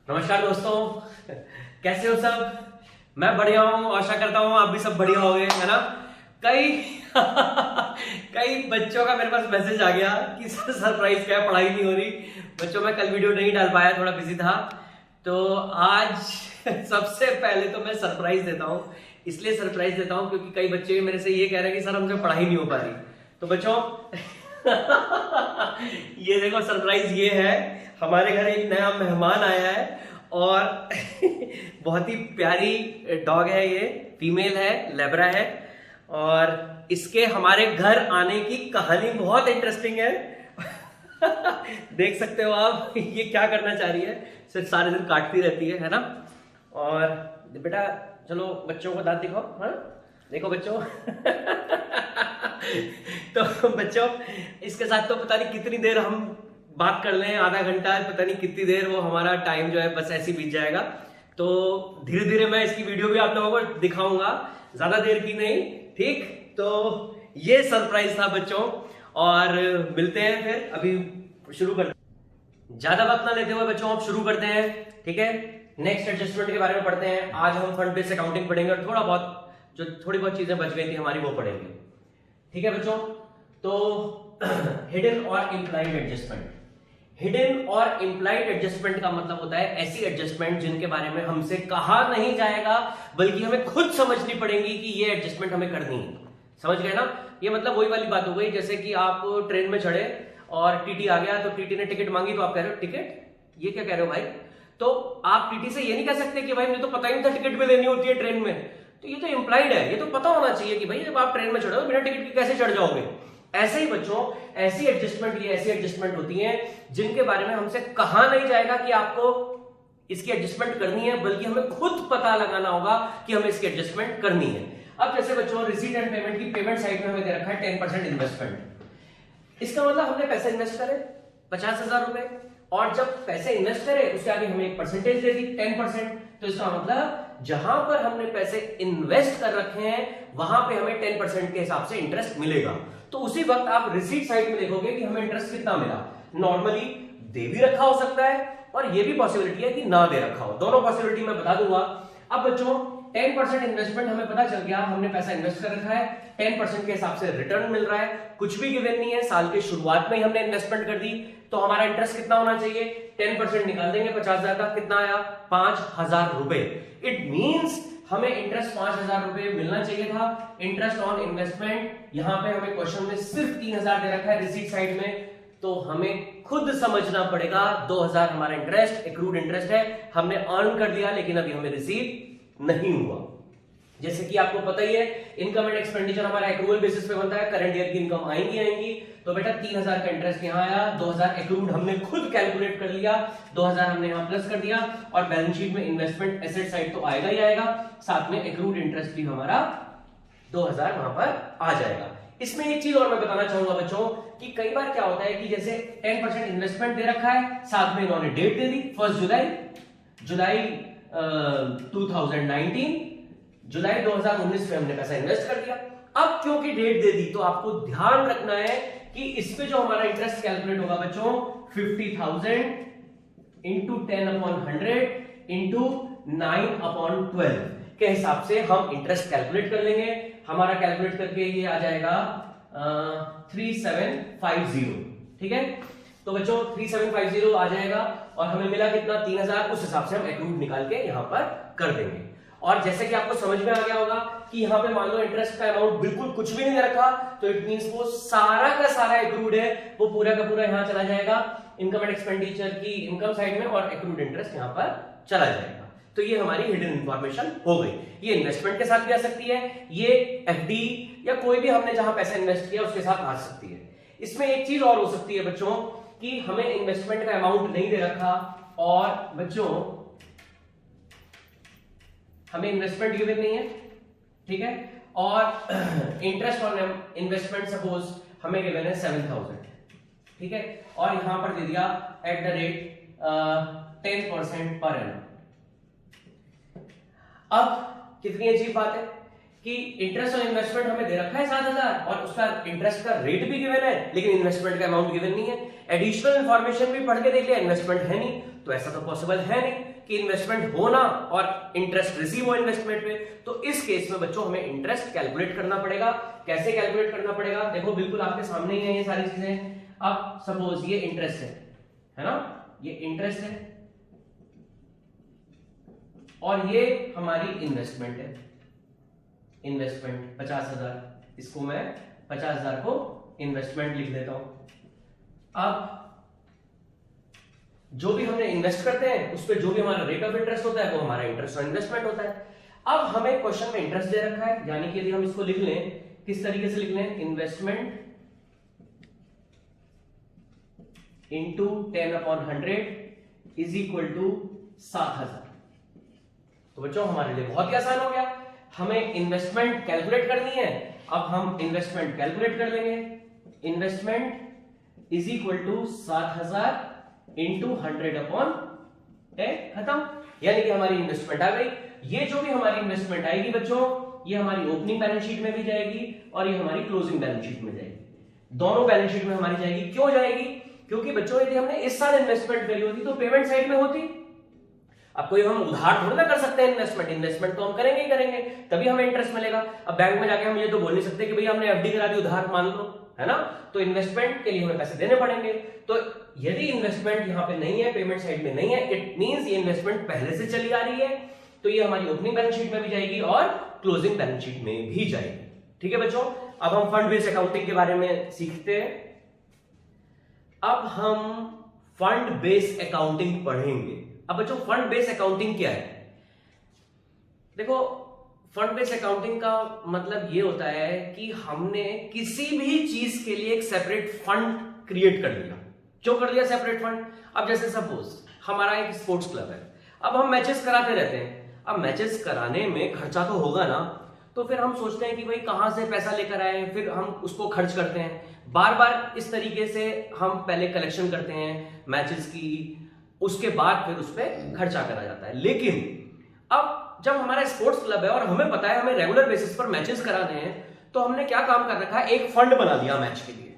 नमस्कार दोस्तों, कैसे हो सब। मैं बढ़िया हूँ, आशा करता हूँ आप भी सब बढ़िया होंगे, है ना। कई कई बच्चों का मेरे पास मैसेज आ गया कि सर सरप्राइज क्या है, पढ़ाई नहीं हो रही। बच्चों मैं कल वीडियो नहीं डाल पाया, थोड़ा बिजी था। तो आज सबसे पहले तो मैं सरप्राइज देता हूँ। इसलिए सरप्राइज देता हूँ क्योंकि कई बच्चे मेरे से ये कह रहे हैं कि सर हमसे पढ़ाई नहीं हो पा रही। तो बच्चों ये देखो सरप्राइज ये है, हमारे घर एक नया मेहमान आया है और बहुत ही प्यारी डॉग है, ये फीमेल है, लेब्रा है। और इसके हमारे घर आने की कहानी बहुत इंटरेस्टिंग है। देख सकते हो आप ये क्या करना चाह रही है, सिर्फ सारे दिन काटती रहती है ना। और बेटा चलो बच्चों को दांत दिखाओ, हाँ देखो बच्चों। तो बच्चों इसके साथ तो पता नहीं कितनी देर हम बात कर लें, आधा घंटा, पता नहीं कितनी देर, वो हमारा टाइम जो है बस ऐसे ही बीत जाएगा। तो धीरे धीरे मैं इसकी वीडियो भी आप लोगों को दिखाऊंगा, ज्यादा देर की नहीं, ठीक। तो ये सरप्राइज था बच्चों, और मिलते हैं फिर। अभी शुरू करते हैं, ज्यादा वक्त ना लेते हुए बच्चों अब शुरू करते हैं, ठीक है। नेक्स्ट एडजस्टमेंट के बारे में पढ़ते हैं। आज हम फंड बेस्ड अकाउंटिंग पढ़ेंगे और थोड़ी बहुत चीजें बच गई थी हमारी, वो पढ़ेंगे, ठीक है बच्चों। तो हिडन और इम्प्लाइड एडजस्टमेंट। हिडन और इम्प्लाइड एडजस्टमेंट का मतलब होता है ऐसी एडजस्टमेंट जिनके बारे में हमसे कहा नहीं जाएगा, बल्कि हमें खुद समझनी पड़ेगी कि ये एडजस्टमेंट हमें करनी है। समझ गए ना। ये मतलब वही वाली बात हो गई, जैसे कि आप ट्रेन में चढ़े और टीटी आ गया, तो टीटी ने टिकट मांगी तो आप कह रहे हो टिकट, ये क्या कह रहे हो भाई। तो आप टीटी से ये नहीं कह सकते कि भाई मुझे तो पता ही नहीं था टिकट भी लेनी होती है ट्रेन में। तो ये तो इम्प्लाइड है, ये तो पता होना चाहिए कि भाई जब आप ट्रेन में चढ़ो बिना टिकट के कैसे चढ़ जाओगे। ऐसे ही बच्चों ऐसी एडजस्टमेंट होती हैं जिनके बारे में हमसे कहा नहीं जाएगा कि आपको इसकी एडजस्टमेंट करनी है, बल्कि हमें खुद पता लगाना होगा कि हमें इसकी एडजस्टमेंट करनी है। अब जैसे बच्चों रिसीट एंड पेमेंट की पेमेंट साइड में हमें दे रखा है 10% इन्वेस्टमेंट। इसका मतलब हमने पैसे इन्वेस्ट करे 50,000 रुपए, और जब पैसे इन्वेस्ट करे उसके आगे हमें एक परसेंटेज दे दी 10%। तो इसका मतलब जहां पर हमने पैसे इन्वेस्ट कर रखे हैं वहां पे हमें 10% के हिसाब से इंटरेस्ट मिलेगा। तो उसी वक्त आप रिसीट साइड में देखोगे कि हमें इंटरेस्ट कितना मिला। नॉर्मली दे भी रखा हो सकता है और ये भी पॉसिबिलिटी है कि ना दे रखा हो, दोनों पॉसिबिलिटी मैं बता दूंगा। अब बच्चों 10% इन्वेस्टमेंट हमें पता चल गया, हमने पैसा इन्वेस्ट कर रखा है, 10% के हिसाब से रिटर्न मिल रहा है, कुछ भी गिवन नहीं है, साल के शुरुआत में ही हमने इन्वेस्टमेंट कर दी। तो हमारा इंटरेस्ट कितना होना चाहिए, 10% निकाल देंगे 50,000 का, कितना आया 5,000 रुपए। इट मींस हमें इंटरेस्ट 5,000 रुपए मिलना चाहिए था। इंटरेस्ट ऑन इन्वेस्टमेंट यहां पे हमें क्वेश्चन में सिर्फ 3,000 दे रखा है रिसीट साइड में, तो हमें खुद समझना पड़ेगा 2,000 हमारा इंटरेस्ट एक्रूड इंटरेस्ट है, हमने अर्न कर दिया लेकिन अभी हमें रिसीव नहीं हुआ। जैसे कि आपको पता ही है इनकम एंड एक्सपेंडिचर हमारा एक्रूअल बेसिस पे बनता है, करंट ईयर की इनकम आएंगी। तो बेटा 3,000 का इंटरेस्ट यहां आया, 2,000 एक्रूड हमने खुद कैलकुलेट कर लिया, 2,000 हमने यहां प्लस कर दिया, और बैलेंस शीट में इन्वेस्टमेंट एसेट साइड तो आएगा ही आएगा, साथ में एक्रूड इंटरेस्ट भी हमारा 2,000 वहां पर आ जाएगा। इसमें एक चीज और मैं बताना चाहूंगा बच्चों कि कई बार क्या होता है कि जैसे 10% इन्वेस्टमेंट दे रखा है, साथ में इन्होंने डेट दे दी 1 जुलाई 2019, जुलाई 2019 में हमने पैसा इन्वेस्ट कर दिया। अब क्योंकि डेट दे दी तो आपको ध्यान रखना है कि इसपे जो हमारा इंटरेस्ट कैलकुलेट होगा बच्चों 50,000 इंटू 10/100 इंटू 9/12 के हिसाब से हम इंटरेस्ट कैलकुलेट कर लेंगे। हमारा कैलकुलेट करके ये आ जाएगा 3750, ठीक है। तो बच्चों 3750 आ जाएगा और हमें मिला कितना 3,000, उस हिसाब से हम एक्रूड निकाल के यहां पर कर देंगे। और जैसे कि आपको समझ में आ गया होगा कि यहां पे मान लो इंटरेस्ट का अमाउंट बिल्कुल कुछ भी नहीं रखा, तो इट मींस वो सारा का सारा एक्रूड है वो पूरा का पूरा यहां चला जाएगा इनकम एंड एक्सपेंडिचर की इनकम साइड में, और एक्रूड इंटरेस्ट यहां पर चला जाएगा। तो ये हमारी हिडन इंफॉर्मेशन हो गई। ये इन्वेस्टमेंट के साथ भी आ सकती है, ये एफडी या कोई भी हमने जहां पैसा इन्वेस्ट किया उसके साथ आ सकती है। इसमें एक चीज और हो सकती है बच्चों कि हमें इन्वेस्टमेंट का अमाउंट नहीं दे रखा और बच्चों हमें इन्वेस्टमेंट गिवन नहीं है, ठीक है, और इंटरेस्ट ऑन इन्वेस्टमेंट सपोज हमें गिवन है 7,000, ठीक है, और यहां पर दे दिया at the rate 10% per annum. अब कितनी अजीब बात है कि इंटरेस्ट ऑन इन्वेस्टमेंट हमें दे रखा है 7,000 और उसका इंटरेस्ट का रेट भी गिवन है, लेकिन इन्वेस्टमेंट का अमाउंट गिवन नहीं है। एडिशनल इंफॉर्मेशन भी पढ़ के देख लिया, इन्वेस्टमेंट है नहीं, तो ऐसा तो पॉसिबल है नहीं कि इन्वेस्टमेंट होना और इंटरेस्ट रिसीव हो इन्वेस्टमेंट पे। तो इस केस में बच्चों हमें इंटरेस्ट कैलकुलेट करना पड़ेगा। कैसे कैलकुलेट करना पड़ेगा? देखो बिल्कुल आपके सामने ही है ये सारी चीजें। अब सपोज ये इंटरेस्ट है ना, ये इंटरेस्ट है और ये हमारी इन्वेस्टमेंट है। इन्वेस्टमेंट 50,000, इसको मैं 50,000 को इन्वेस्टमेंट लिख देता हूं। अब जो भी हमने इन्वेस्ट करते हैं उस पर जो भी हमारा रेट ऑफ इंटरेस्ट होता है वो हमारा इंटरेस्ट और इन्वेस्टमेंट होता है। अब हमें क्वेश्चन में इंटरेस्ट दे रखा है, यानी कि यदि हम इसको लिख लें, किस तरीके से लिख लें, investment into 10/100 is equal to 7,000। तो बच्चों हमारे लिए बहुत ही आसान हो गया। हमें इन्वेस्टमेंट कैलकुलेट करनी है, अब हम इन्वेस्टमेंट कैलकुलेट कर लेंगे। Investment is equal to 7,000 into 100/10, खत्म। यानी कि हमारी इन्वेस्टमेंट आ गई। ये जो भी हमारी इन्वेस्टमेंट आएगी बच्चों, ये हमारी ओपनिंग बैलेंस शीट में भी जाएगी और ये हमारी क्लोजिंग बैलेंस शीट में जाएगी। दोनों बैलेंस शीट में हमारी जाएगी। क्यों जाएगी? क्योंकि बच्चों यदि हमने इस साल इन्वेस्टमेंट करी होती तो पेमेंट साइड में होती। अब कोई हम उधार थोड़ा ना कर सकते हैं इन्वेस्टमेंट तो हम करेंगे ही करेंगे, तभी हमें इंटरेस्ट मिलेगा। अब बैंक में जाके हम ये तो बोल नहीं सकते कि भैया हमने एफडी करा दी उधार मान लो, है ना। तो इन्वेस्टमेंट के लिए हमें पैसे देने पड़ेंगे। तो यदि इन्वेस्टमेंट यहाँ पे नहीं है, पेमेंट साइड में नहीं है, इट मींस ये इन्वेस्टमेंट पहले से चली आ रही है, तो ये हमारी ओपनिंग बैलेंस शीट में भी जाएगी और क्लोजिंग बैलेंस शीट में भी जाएगी। ठीक है बच्चों, अब हम फंड बेस्ड अकाउंटिंग के बारे में सीखते हैं। अब हम फंड बेस्ड अकाउंटिंग पढ़ेंगे। अब बच्चों फंड बेस्ड अकाउंटिंग क्या है? देखो फंड बेस्ड अकाउंटिंग का मतलब ये होता है कि हमने किसी भी चीज के लिए एक सेपरेट फंड क्रिएट कर लिया। क्यों कर लिया सेपरेट फंड? अब जैसे सपोज हमारा एक स्पोर्ट्स क्लब है, अब हम मैचेस कराते रहते हैं। अब मैचेस कराने में खर्चा तो होगा ना, तो फिर हम सोचते हैं कि भाई कहां से पैसा लेकर आए, फिर हम उसको खर्च करते हैं। बार बार इस तरीके से हम पहले कलेक्शन करते हैं मैचेस की, उसके बाद फिर उस पर खर्चा करा जाता है। लेकिन अब जब हमारा स्पोर्ट्स क्लब है और हमें पता है हमें रेगुलर बेसिस पर मैचेस कराने हैं, तो हमने क्या काम कर रखा है, एक फंड बना दिया मैच के लिए,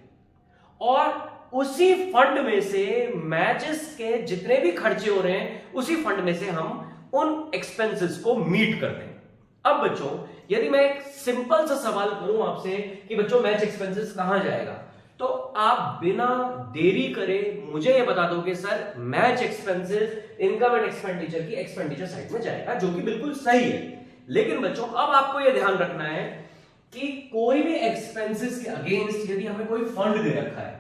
और उसी फंड में से मैचेस के जितने भी खर्चे हो रहे हैं उसी फंड में से हम उन एक्सपेंसेस को मीट करते हैं। अब बच्चों यदि मैं एक सिंपल सा सवाल करूं आपसे कि बच्चों मैच एक्सपेंसेस कहां जाएगा, तो आप बिना देरी करे मुझे ये बता दोगे sir match expenses income and expenditure की एक्सपेंडिचर साइड में जाएगा, जो कि बिल्कुल सही है। लेकिन बच्चों अब आपको ये ध्यान रखना है कि कोई भी एक्सपेंसेस के अगेंस्ट यदि हमें कोई फंड दे रखा है,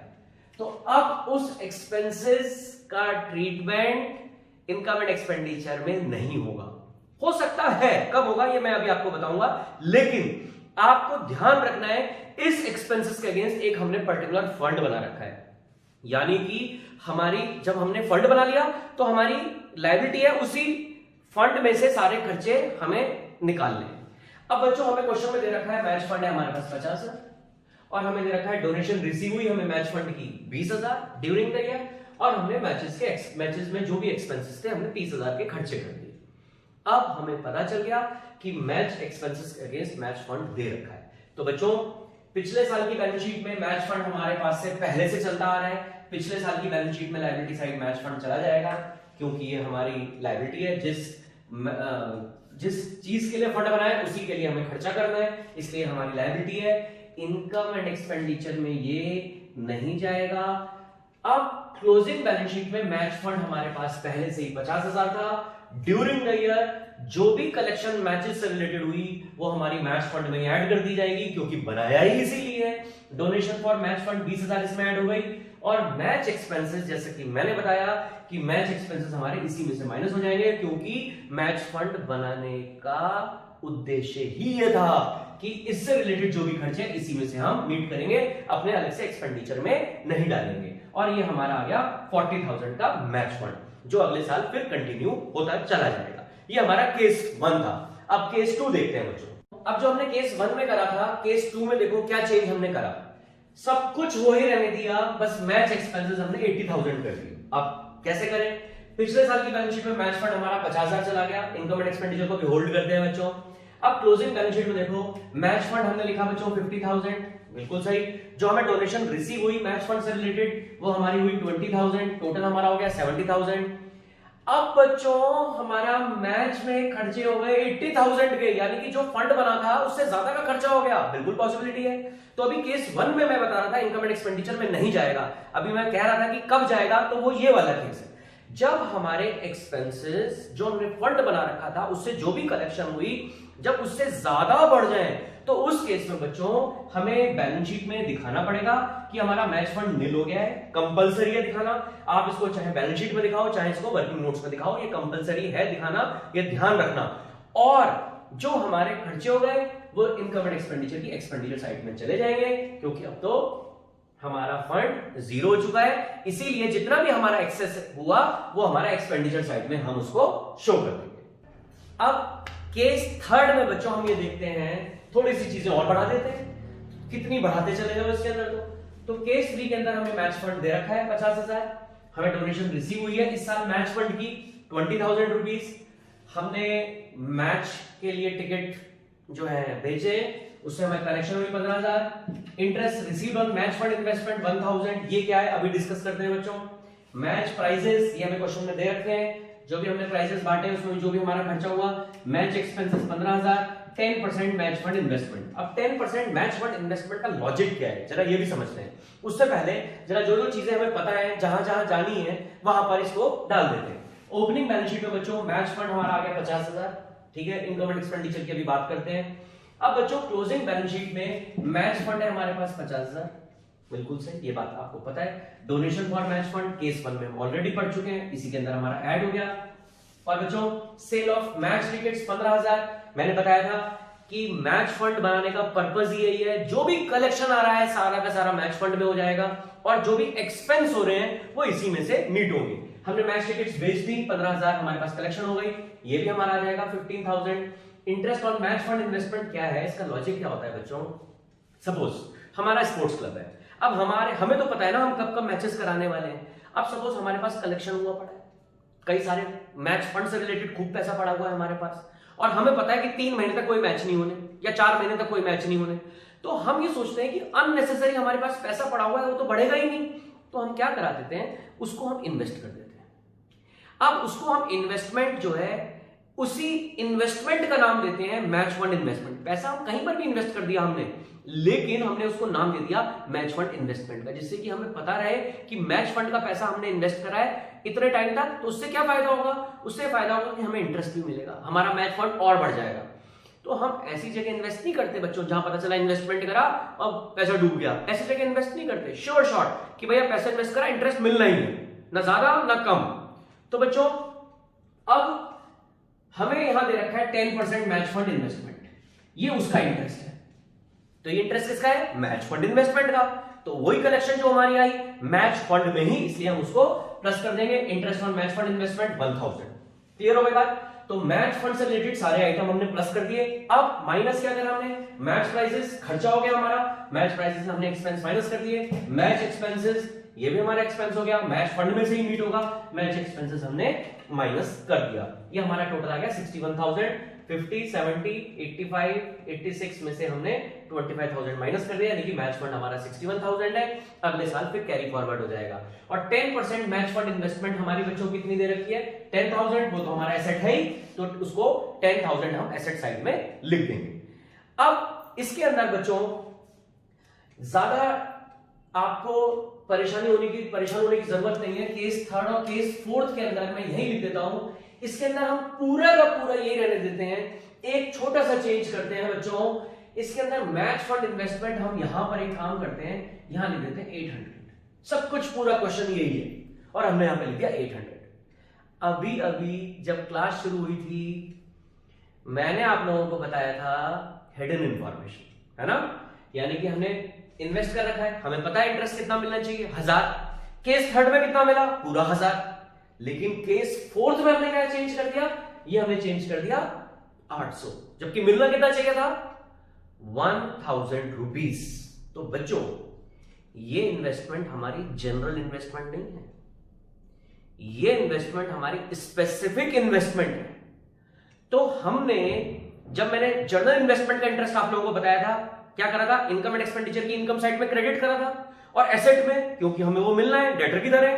तो अब उस एक्सपेंसेस का ट्रीटमेंट इनकम एंड एक्सपेंडिचर में नहीं होगा। हो सकता है, कब होगा ये मैं अभी आपको बताऊंगा, लेकिन आपको ध्यान रखना है इस एक्सपेंसेस के अगेंस्ट एक हमने पर्टिकुलर फंड बना रखा है। यानी कि हमारी जब हमने फंड बना लिया तो हमारी लायबिलिटी है, उसी फंड में से सारे खर्चे हमें निकालने हैं। अब बच्चों हमें क्वेश्चन में दे रखा है मैच फंड है हमारे पास 50 और हमें दे रखा है डोनेशन रिसीव हुई हमें मैच फंड की 20,000 ड्यूरिंग द ईयर, और हमने मैचेस में जो भी एक्सपेंसेस थे हमने 30,000 के खर्चे कर दिए। अब हमें पता चल गया कि मैच एक्सपेंसेस के अगेंस्ट मैच फंड दे रखा है। तो बच्चों पिछले साल की बैलेंस शीट में मैच फंड हमारे पास से पहले से चलता आ रहा है। पिछले साल की बैलेंस शीट में लायबिलिटी साइड मैच फंड चला जाएगा, क्योंकि ये हमारी लायबिलिटी है। जिस चीज के लिए फंड बनाया उसी के लिए हमें खर्चा करना है, इसलिए हमारी लायबिलिटी है। इनकम एंड एक्सपेंडिचर में ये नहीं जाएगा। अब क्लोजिंग बैलेंस शीट में मैच फंड हमारे पास पहले से ही 50,000 था। ड्यूरिंग द ईयर जो भी कलेक्शन मैचेस से रिलेटेड हुई वो हमारी मैच फंड में ऐड कर दी जाएगी, क्योंकि बनाया ही इसीलिए है। डोनेशन फॉर मैच फंड 20,000 इसमें ऐड हो गई, और मैच एक्सपेंसेस जैसे कि मैंने बताया कि मैच एक्सपेंसेस हमारे इसी में से माइनस हो जाएंगे, क्योंकि मैच फंड बनाने का उद्देश्य ही ये था कि इससे रिलेटेड जो भी खर्चे हैं इसी में से हम मीट करेंगे, अपने अलग से एक्सपेंडिचर में नहीं डालेंगे। और ये हमारा आ गया 40,000 का मैच फंड, जो अगले साल फिर कंटिन्यू होता चला जाएगा। ये हमारा केस 1 था। अब केस 2 देखते हैं बच्चों। अब जो हमने केस 1 में करा था, केस 2 में देखो क्या चेंज हमने करा। सब कुछ वो ही रहने दिया, बस मैच एक्सपेंसेस हमने 80,000 कर दिए। अब कैसे करें? पिछले साल की बैलेंस शीट में मैच फंड हमारा 50,000 चला गया, इनकम एंड एक्सपेंडिचर को भी होल्ड करते हैं बच्चों। अब क्लोजिंग बैलेंस शीट में देखो मैच फंड हमने लिखा बच्चों 50,000, बिल्कुल सही। जो हमें डोनेशन रिसीव हुई मैच फंड से रिलेटेड वो हमारी हुई 20,000, टोटल हमारा हो गया 70,000। अब बच्चों हमारा मैच में खर्चे हो गए 80,000 के, यानी कि जो फंड बना था उससे ज्यादा का खर्चा हो गया, बिल्कुल पॉसिबिलिटी है। तो अभी केस 1 में मैं बता रहा था इनकम एंड एक्सपेंडिचर में नहीं जाएगा, अभी मैं कह रहा था कि कब जाएगा, तो वो ये वाला केस है जब हमारे एक्सपेंसेस जो हमने फंड बना रखा था उससे जो भी कलेक्शन हुई जब उससे ज्यादा बढ़ जाए, तो उस केस में बच्चों हमें बैलेंस शीट में दिखाना पड़ेगा कि हमारा मैच फंड निल हो गया है। कंपलसरी है दिखाना, आप इसको चाहे बैलेंस शीट में दिखाओ चाहे इसको वर्किंग नोट्स में दिखाओ, ये कंपलसरी है दिखाना, ये ध्यान रखना। और जो हमारे खर्चे हो गए वो इनकम एंड एक्सपेंडिचर की एक्सपेंडिचर साइड में चले जाएंगे, क्योंकि अब तो हमारा फंड जीरो हो चुका है, इसीलिए जितना भी हमारा एक्सेस हुआ वो हमारा एक्सपेंडिचर साइड में हम उसको शो कर देंगे। अब केस 3 में बच्चों हम ये देखते हैं, थोड़ी सी चीजें और बढ़ा देते हैं, कितनी बढ़ाते चले जाओ इसके अंदर। तो केस 3 के अंदर हमें मैच फंड दे रखा है 50,000, हमें डोनेशन रिसीव हुई है इस साल मैच फंड की 20,000 रुपीज, हमने मैच के लिए टिकट जो है भेजे, उससे हमें कलेक्शन हुई 15,000, interest received on match fund investment 1,000। ये क्या है अभी डिस्कस करते हैं बच्चों। मैच प्राइजेस ये हमें क्वेश्चन में दे रखे हैं, जो भी हमने प्राइजेस बांटे उसमें जो भी हमारा खर्चा हुआ। Match expenses 15,000, 10% match fund investment. अब 10% मैच फंड इन्वेस्टमेंट का लॉजिक क्या है जरा ये भी समझते हैं। उससे पहले जरा जो जो चीजें हमें पता है जहां जहां जानी है वहां पर इसको डाल देते हैं। ओपनिंग बैलेंस शीट में बच्चों मैच फंड हमारा आ गया 50,000, ठीक है। इनकम एंड एक्सपेंडिचर की अभी बात करते हैं। अब बच्चों क्लोजिंग बैलेंस शीट में मैच फंड है हमारे पास 50,000, बिल्कुल सही, ये बात आपको पता है। Donation for match fund case 1 में हम ऑलरेडी पढ़ चुके हैं, इसी के अंदर हमारा ऐड हो गया। और बच्चों सेल ऑफ मैच टिकट्स 15,000, मैंने बताया था कि मैच फंड बनाने का पर्पस ही यही है, जो भी कलेक्शन आ रहा है सारा का सारा मैच फंड में हो जाएगा और जो भी एक्सपेंस हो रहे हैं वो इसी में से मीट होंगे। हमने मैच टिकट्स बेच दी, 15,000 हमारे पास कलेक्शन हो गई, ये भी हमारा आ जाएगा 15,000। Interest on match fund investment क्या है, इसका लॉजिक क्या होता है बच्चों। सपोज हमारा स्पोर्ट्स क्लब है, अब हमें तो पता है ना हम कब कब मैचेस कराने वाले हैं। अब सपोज हमारे पास कलेक्शन हुआ पड़ा है, कई सारे मैच फंड से रिलेटेड खूब पैसा पड़ा हुआ है हमारे पास, और हमें पता है कि 3 महीने तक कोई मैच नहीं होने या 4 महीने तक कोई मैच नहीं होने, तो हम ये सोचते हैं कि अननेसेसरी हमारे पास पैसा पड़ा हुआ है, वो तो बढ़ेगा ही नहीं, तो हम क्या करा देते हैं, उसको हम इन्वेस्ट कर देते हैं। अब उसको हम इन्वेस्टमेंट जो है उसी इन्वेस्टमेंट का नाम देते हैं मैच फंड इन्वेस्टमेंट। पैसा हम कहीं पर भी इन्वेस्ट कर दिया हमने, लेकिन हमने उसको नाम दे दिया मैच फंड इन्वेस्टमेंट का, जिससे कि हमें पता रहे कि मैच फंड का पैसा हमने इन्वेस्ट करा है इतने टाइम तक, तो उससे क्या फायदा होगा, उससे फायदा होगा कि हमें इंटरेस्ट भी मिलेगा, हमारा मैच फंड और बढ़ जाएगा। तो हम ऐसी जगह इन्वेस्ट नहीं करते बच्चों जहां पता चला इन्वेस्टमेंट करा और पैसा डूब गया, ऐसी जगह इन्वेस्ट नहीं करते। श्योर शॉर्ट कि भैया पैसा इन्वेस्ट करा, इंटरेस्ट मिलना ही है, ना ज्यादा ना कम। तो बच्चों अब हमें यहां दे रखा है 10% मैच फंड इन्वेस्टमेंट, ये उसका इंटरेस्ट है। तो ये इंटरेस्ट किसका है, मैच फंड इन्वेस्टमेंट का। तो वही कलेक्शन जो हमारी आई मैच फंड में ही, इसलिए हम उसको प्लस कर देंगे। Interest on match fund investment 1,000। Clear हो गई बात। तो मैच फंड से रिलेटेड सारे आइटम हमने प्लस कर दिए। अब माइनस क्या करा हमने, मैच प्राइसेस खर्चा हो गया हमारा, मैच प्राइसेस हमने एक्सपेंस माइनस कर दिए। मैच एक्सपेंसेस ये भी हमारा एक्सपेंस हो गया, मैच फंड में से ही मीट होगा, मैच एक्सपेंसेस हमने माइनस कर दिया। ये हमारा टोटल आ गया 61,000। 50, 70, 85, 86 में से हमने 25,000 माइनस कर दिया, यानी कि मैच फंड हमारा 61,000 है। अगले साल फिर कैरी फॉरवर्ड हो जाएगा। और 10% मैच फंड इन्वेस्टमेंट हमारी बच्चों को कितनी दे रखी है, 10,000, वो तो हमारा एसेट है ही, तो उसको 10,000 हम एसेट साइड में लिख देंगे। अब इसके अंदर बच्चों ज्यादा आपको परेशान होने की जरूरत नहीं है। केस 3 और केस 4 के अंदर मैं यही लिख देता हूं, इसके अंदर हम पूरा का पूरा यही रहने देते हैं। एक छोटा सा चेंज करते हैं बच्चों, इसके अंदर मैच फंड इन्वेस्टमेंट हम यहां पर एक काम करते हैं, यहां लिख देते हैं 800। सब कुछ पूरा क्वेश्चन यही है और हमने यहां पे लिख दिया 800। अभी अभी जब क्लास शुरू हुई थी मैंने आप लोगों को बताया था हिडन इंफॉर्मेशन, है ना, यानी कि हमने इन्वेस्ट कर रखा है, हमें पता है इंटरेस्ट कितना मिलना चाहिए, 1000। केस 3 में कितना मिला, पूरा 1000। लेकिन केस 4 में हमने क्या चेंज कर दिया, ये हमने चेंज कर दिया 800, जबकि मिलना कितना चाहिए था, 1,000 रुपीज। तो बच्चों ये इन्वेस्टमेंट हमारी जनरल इन्वेस्टमेंट नहीं है, ये इन्वेस्टमेंट हमारी स्पेसिफिक इन्वेस्टमेंट है। तो हमने जब मैंने जनरल इन्वेस्टमेंट का इंटरेस्ट आप लोगों को बताया था क्या करा था, इनकम एंड एक्सपेंडिचर की इनकम साइड में क्रेडिट करा था, और एसेट में क्योंकि हमें वो मिलना है डेटर की तरह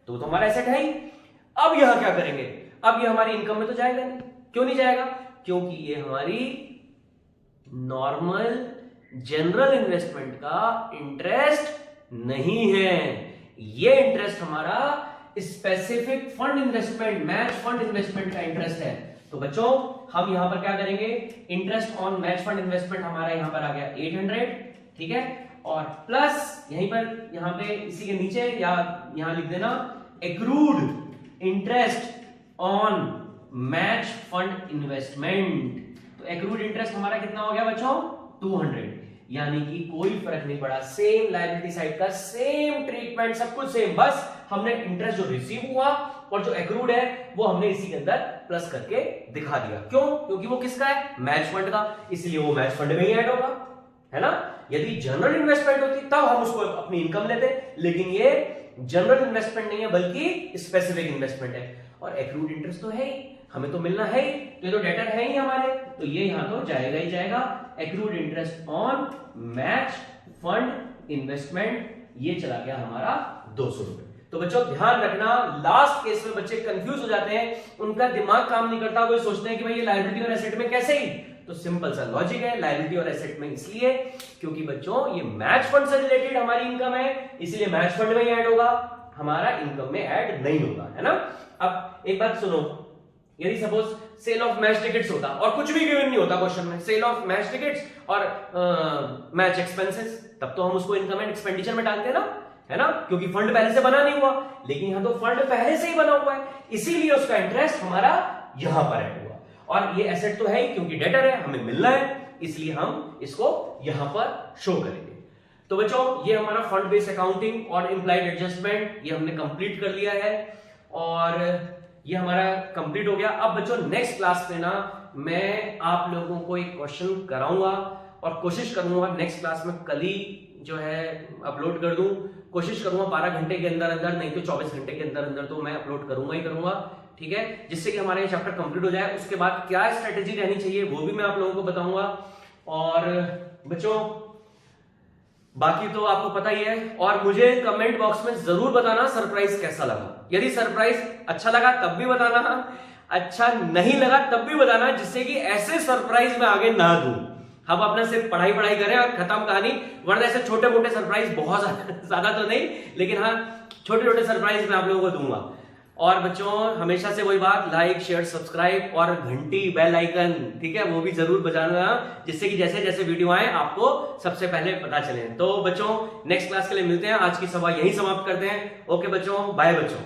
तो हमारा एसेट है ही। अब यहां क्या करेंगे, अब ये हमारी इनकम में तो जाएगा नहीं। क्यों नहीं जाएगा, क्योंकि ये हमारी नॉर्मल जनरल इन्वेस्टमेंट का इंटरेस्ट नहीं है, ये इंटरेस्ट हमारा specific fund investment, match fund investment का इंटरेस्ट है। तो बच्चों हम यहां पर क्या करेंगे, interest on match fund investment हमारा यहां पर आ गया 800, ठीक है, और प्लस यहीं पर यहां पे इसी के नीचे या यहां लिख देना accrued interest on match fund investment. तो एक्रूड इंटरेस्ट हमारा कितना हो गया बच्चों 200, यानी कि कोई फर्क नहीं पड़ा, सेम लायबिलिटी साइड का सेम ट्रीटमेंट, सब कुछ सेम, बस हमने इंटरेस्ट जो रिसीव हुआ और जो एक्रूड है वो हमने इसी के अंदर प्लस करके दिखा दिया। क्यों, क्योंकि वो किसका है, मैच फंड का, इसलिए वो मैच फंड में ही ऐड होगा, है ना। यदि जनरल इन्वेस्टमेंट होती तब हम उसको अपनी इनकम लेते, लेकिन ये जनरल इन्वेस्टमेंट नहीं है बल्कि स्पेसिफिक इन्वेस्टमेंट है, और एक्रूड इंटरेस्ट तो है ही, हमें तो मिलना है ही, तो ये तो डेटर है ही हमारे, तो ये यहां तो जाएगा ही जाएगा। Accrued interest on match fund investment, ये चला गया हमारा 200 रुपए। तो बच्चों ध्यान रखना, लास्ट केस में बच्चे कंफ्यूज हो जाते हैं, उनका दिमाग काम नहीं करता, वो सोचते हैं कि भाई ये लायबिलिटी और एसेट में कैसे ही, तो सिंपल सा लॉजिक है, लायबिलिटी और एसेट में इसलिए क्योंकि बच्चों ये मैच फंड से रिलेटेड हमारी इनकम है, इसलिए मैच फंड में ही ऐड होगा, हमारा इनकम में ऐड नहीं होगा, है ना। अब एक बात सुनो, यदि suppose sale of match tickets होता और कुछ भी गिवन नहीं होता क्वेश्चन में, सेल ऑफ मैच टिकट्स और मैच एक्सपेंसेस, तब तो हम उसको इनकम एंड एक्सपेंडिचर में डालते हैं ना, है ना, क्योंकि फंड पहले से बना नहीं हुआ, लेकिन यहां तो फंड पहले से ही बना हुआ है, इसीलिए उसका इंटरेस्ट हमारा यहां पर ऐड हुआ, और ये एसेट तो है ही क्योंकि डेटर है, हमें मिलना है, इसलिए हम इसको यहां पर शो करेंगे। तो बच्चों ये हमारा फंड बेस्ड अकाउंटिंग और इंप्लाइड एडजस्टमेंट ये हमने कंप्लीट कर लिया है, और ये हमारा कंप्लीट हो गया। अब बच्चों नेक्स्ट क्लास में ना मैं आप लोगों को एक क्वेश्चन कराऊंगा और कोशिश करूंगा नेक्स्ट क्लास में कल ही जो है अपलोड कर दूं, कोशिश करूंगा 12 घंटे के अंदर अंदर, नहीं तो 24 घंटे के अंदर अंदर तो मैं अपलोड करूंगा ही करूंगा, ठीक है, जिससे कि हमारा ये चैप्टर कंप्लीट हो जाए। उसके बाद क्या स्ट्रेटेजी रहनी चाहिए वो भी मैं आप लोगों को बताऊंगा। और बच्चों बाकी तो आपको पता ही है, और मुझे कमेंट बॉक्स में जरूर बताना सरप्राइज कैसा लगा, यदि सरप्राइज अच्छा लगा तब भी बताना, अच्छा नहीं लगा तब भी बताना, जिससे कि ऐसे सरप्राइज मैं आगे ना दूं, हम अपना सिर्फ पढ़ाई करें और खत्म कहानी, वरना ऐसे छोटे मोटे सरप्राइज बहुत ज्यादा तो नहीं, लेकिन हाँ छोटे छोटे सरप्राइज मैं आप लोगों को दूंगा। और बच्चों हमेशा से वही बात, लाइक शेयर सब्सक्राइब और घंटी बेल आइकन, ठीक है, वो भी जरूर बजाना, जिससे कि जैसे जैसे वीडियो आए आपको सबसे पहले पता चले। तो बच्चों नेक्स्ट क्लास के लिए मिलते हैं, आज की सभा यही समाप्त करते हैं। ओके बच्चों, बाय बच्चों।